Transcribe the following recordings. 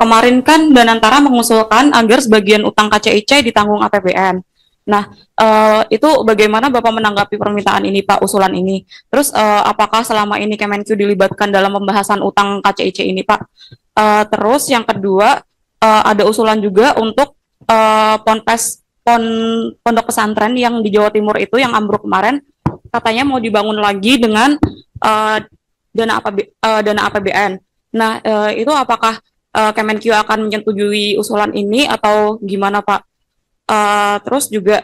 kemarin kan Danantara mengusulkan agar sebagian utang KCIC ditanggung APBN. Nah, itu bagaimana Bapak menanggapi permintaan ini, Pak, usulan ini? Terus, apakah selama ini Kemenq dilibatkan dalam pembahasan utang KCIC ini, Pak? Terus yang kedua, ada usulan juga untuk pondok pesantren yang di Jawa Timur itu yang ambruk kemarin, katanya mau dibangun lagi dengan dana APBN. Nah, itu apakah Kemenq akan menyetujui usulan ini atau gimana, Pak? Terus juga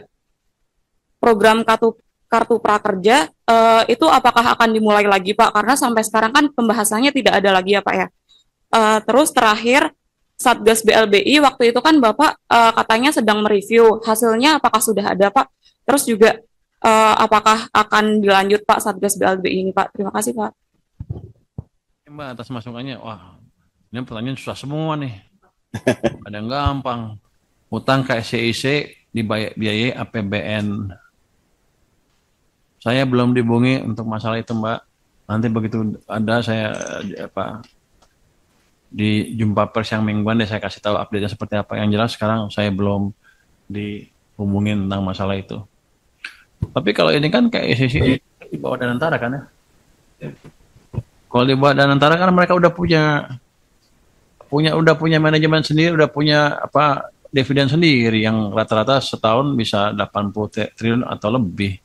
program kartu prakerja itu apakah akan dimulai lagi, Pak? Karena sampai sekarang kan pembahasannya tidak ada lagi ya, Pak ya. Terus terakhir Satgas BLBI waktu itu kan Bapak katanya sedang mereview, hasilnya apakah sudah ada, Pak? Terus juga apakah akan dilanjut, Pak, Satgas BLBI ini, Pak? Terima kasih, Pak. Mbak, atas masukannya. Wah, ini pertanyaan susah semua nih. Ada yang gampang. Utang KCIC dibiayai APBN. Saya belum dihubungi untuk masalah itu, Mbak. Nanti begitu ada saya di jumpa pers yang mingguan deh saya kasih tahu update-nya seperti apa. Yang jelas sekarang saya belum dihubungin tentang masalah itu. Tapi kalau ini kan KCIC di bawah Danantara kan ya. Kalau di bawah Danantara kan mereka udah punya manajemen sendiri, udah punya dividen sendiri yang rata-rata setahun bisa 80 triliun atau lebih.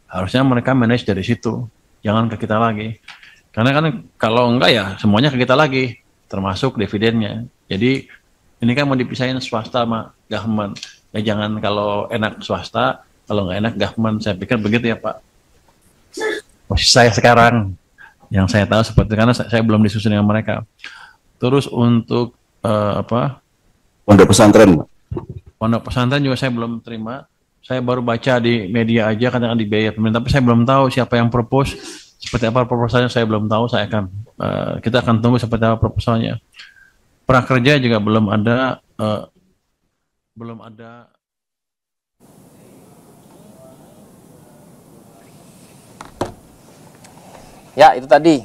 Harusnya mereka manage dari situ, jangan ke kita lagi. Karena kan kalau enggak ya semuanya ke kita lagi, termasuk dividennya. Jadi ini kan mau dipisahin swasta sama government. Ya jangan kalau enak swasta, kalau nggak enak government. Saya pikir begitu ya Pak. Posisi saya sekarang, yang saya tahu seperti karena saya belum disusun dengan mereka. Terus untuk pondok pesantren. Pondok pesantren juga saya belum terima. Saya baru baca di media aja kadang-kadang dibiayai pemerintah, tapi saya belum tahu siapa yang propose, seperti apa proposalnya saya belum tahu. Kita akan tunggu seperti apa proposalnya. Prakerja juga belum ada. Ya, itu tadi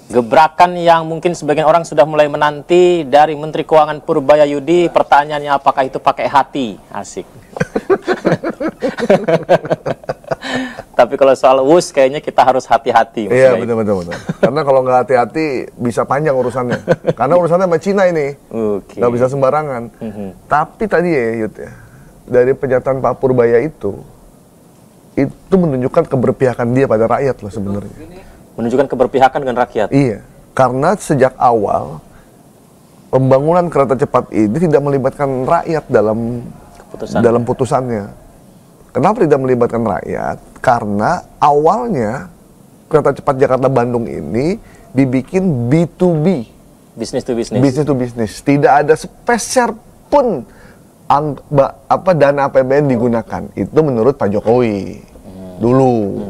gebrakan yang mungkin sebagian orang sudah mulai menanti dari Menteri Keuangan Purbayayudi. Pertanyaannya apakah itu pakai hati? Asik. Tapi kalau soal WUS kayaknya kita harus hati-hati. Iya, betul. Karena kalau nggak hati-hati bisa panjang urusannya. Karena urusannya sama Cina ini. Nggak bisa sembarangan. Tapi tadi ya Yud ya, dari pernyataan Pak Purbaya itu menunjukkan keberpihakan dia pada rakyat loh sebenarnya. Menunjukkan keberpihakan dengan rakyat. Iya, karena sejak awal pembangunan kereta cepat ini tidak melibatkan rakyat dalam putusannya. Kenapa tidak melibatkan rakyat? Karena awalnya kereta cepat Jakarta-Bandung ini dibikin B2B. Business to business. Business to business. Tidak ada sepeser pun dana APBN digunakan. Itu menurut Pak Jokowi dulu.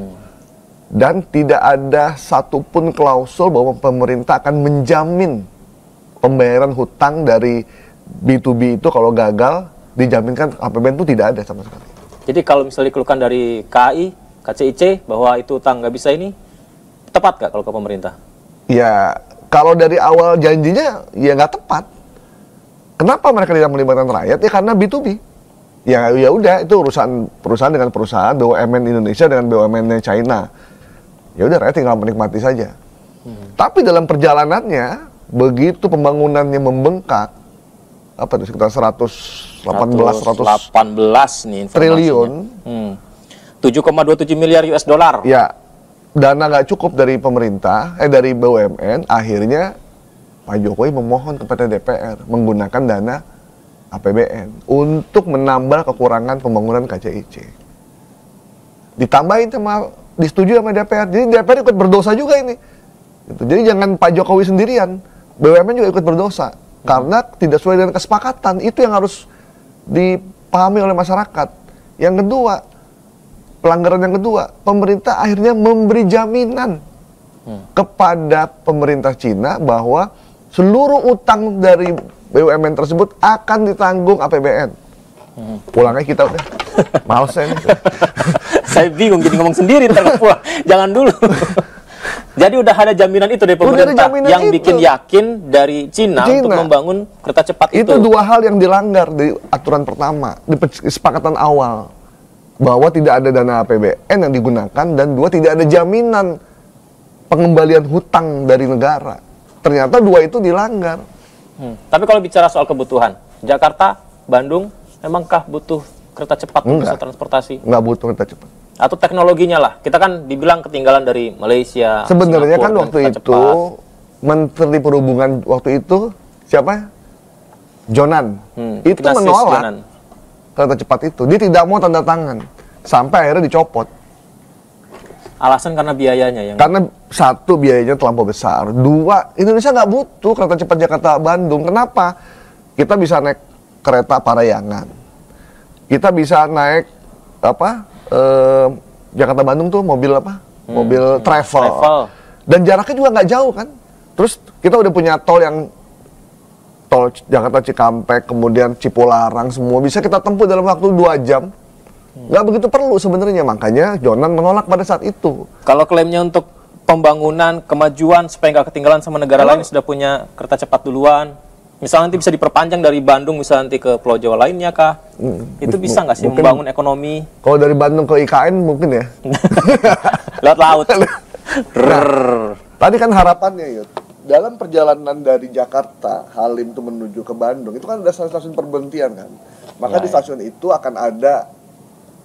Dan tidak ada satupun klausul bahwa pemerintah akan menjamin pembayaran hutang dari B2B itu kalau gagal dijaminkan APBN itu tidak ada sama sekali. Jadi kalau misalnya dikeluhkan dari KAI, KCIC bahwa itu hutang nggak bisa ini, tepat nggak kalau ke pemerintah? Ya, kalau dari awal janjinya ya nggak tepat. Kenapa mereka tidak melibatkan rakyat? Ya karena B2B. Ya udah itu urusan perusahaan dengan perusahaan, BUMN Indonesia dengan BUMN China. Ya udah rakyat tinggal menikmati saja. Tapi dalam perjalanannya begitu pembangunannya membengkak, sekitar 118 nih triliun, 7,27 miliar US dollar. Ya, dana nggak cukup dari pemerintah, dari BUMN, akhirnya Pak Jokowi memohon kepada DPR menggunakan dana APBN untuk menambal kekurangan pembangunan KCIC. Ditambahin disetujui sama DPR. Jadi DPR ikut berdosa juga ini. Jadi jangan Pak Jokowi sendirian, BUMN juga ikut berdosa. Karena tidak sesuai dengan kesepakatan. Itu yang harus dipahami oleh masyarakat. Yang kedua, pelanggaran yang kedua, pemerintah akhirnya memberi jaminan kepada pemerintah Cina bahwa seluruh utang dari BUMN tersebut akan ditanggung APBN. Pulangnya kita udah males saya. Saya bingung jadi ngomong sendiri ntar pulang. Jangan dulu. Jadi udah ada jaminan itu dari Udah ada pemerintah jaminan yang itu. bikin yakin dari Cina untuk membangun kereta cepat itu. Itu dua hal yang dilanggar di aturan pertama, di kesepakatan awal. Bahwa tidak ada dana APBN yang digunakan, dan dua, tidak ada jaminan pengembalian hutang dari negara. Ternyata dua itu dilanggar. Tapi kalau bicara soal kebutuhan, Jakarta, Bandung, emangkah butuh kereta cepat untuk Enggak. transportasi? Nggak butuh kereta cepat. Atau teknologinya lah, kita kan dibilang ketinggalan dari Malaysia. Sebenarnya Singapura, kan dan waktu kereta itu cepat. Menteri Perhubungan waktu itu siapa? Jonan. Itu Ignatius menolak Jonan. kereta cepat itu. Dia tidak mau tanda tangan. Sampai akhirnya dicopot. Alasan karena biayanya yang Karena satu, biayanya terlampau besar. Dua, Indonesia nggak butuh kereta cepat Jakarta-Bandung. Kenapa? Kita bisa naik kereta Parayangan. Kita bisa naik Jakarta-Bandung tuh mobil apa? Mobil travel. Dan jaraknya juga nggak jauh kan. Terus kita udah punya tol yang tol Jakarta Cikampek, kemudian Cipularang, semua bisa kita tempuh dalam waktu 2 jam. Nggak begitu perlu sebenarnya, makanya Jonan menolak pada saat itu. Kalau klaimnya untuk pembangunan, kemajuan supaya nggak ketinggalan sama negara lain yang sudah punya kereta cepat duluan. Misalnya nanti bisa diperpanjang dari Bandung misalnya nanti ke Pulau Jawa lainnya kah? Itu bisa nggak sih mungkin membangun ekonomi Kalau dari Bandung ke IKN mungkin ya. lewat laut? Tadi kan harapannya, Yud, dalam perjalanan dari Jakarta, Halim itu menuju ke Bandung, itu kan ada stasiun perberhentian kan. Maka di stasiun itu akan ada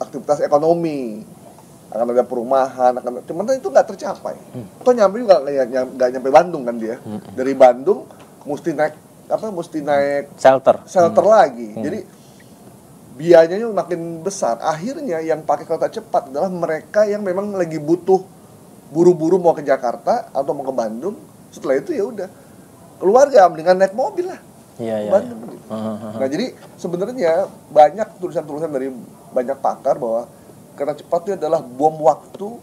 aktivitas ekonomi, akan ada perumahan, cuman itu nggak tercapai. Toh nyampe juga nggak nyampe Bandung kan dia. Dari Bandung mesti naik shelter lagi. Jadi biayanya makin besar. Akhirnya yang pakai kereta cepat adalah mereka yang memang lagi butuh buru-buru mau ke Jakarta atau mau ke Bandung. Setelah itu ya udah keluarga mendingan naik mobil lah. Iya. Bandung. Gitu. Nah, jadi sebenarnya banyak tulisan-tulisan dari banyak pakar bahwa kereta cepat itu adalah bom waktu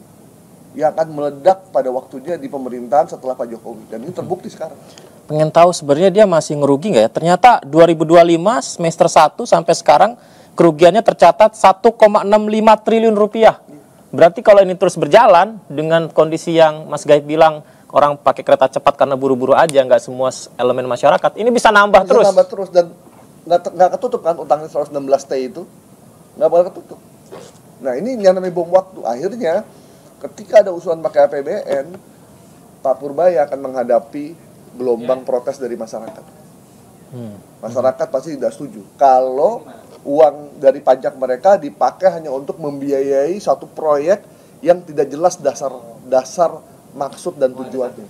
yang akan meledak pada waktunya di pemerintahan setelah Pak Jokowi, dan ini terbukti sekarang. Pengen tahu sebenarnya dia masih ngerugi nggak ya? Ternyata 2025 semester 1 sampai sekarang kerugiannya tercatat 1,65 triliun rupiah. Berarti kalau ini terus berjalan dengan kondisi yang Mas Gaib bilang orang pakai kereta cepat karena buru-buru aja, nggak semua elemen masyarakat, ini bisa nambah terus. Bisa nambah terus, dan nggak ketutup kan utangnya 116T itu, nggak bakal ketutup. Nah, ini yang namanya bom waktu. Akhirnya ketika ada usulan pakai APBN, Pak Purbaya akan menghadapi gelombang protes dari masyarakat. Masyarakat pasti tidak setuju kalau uang dari pajak mereka dipakai hanya untuk membiayai satu proyek yang tidak jelas dasar maksud dan tujuannya.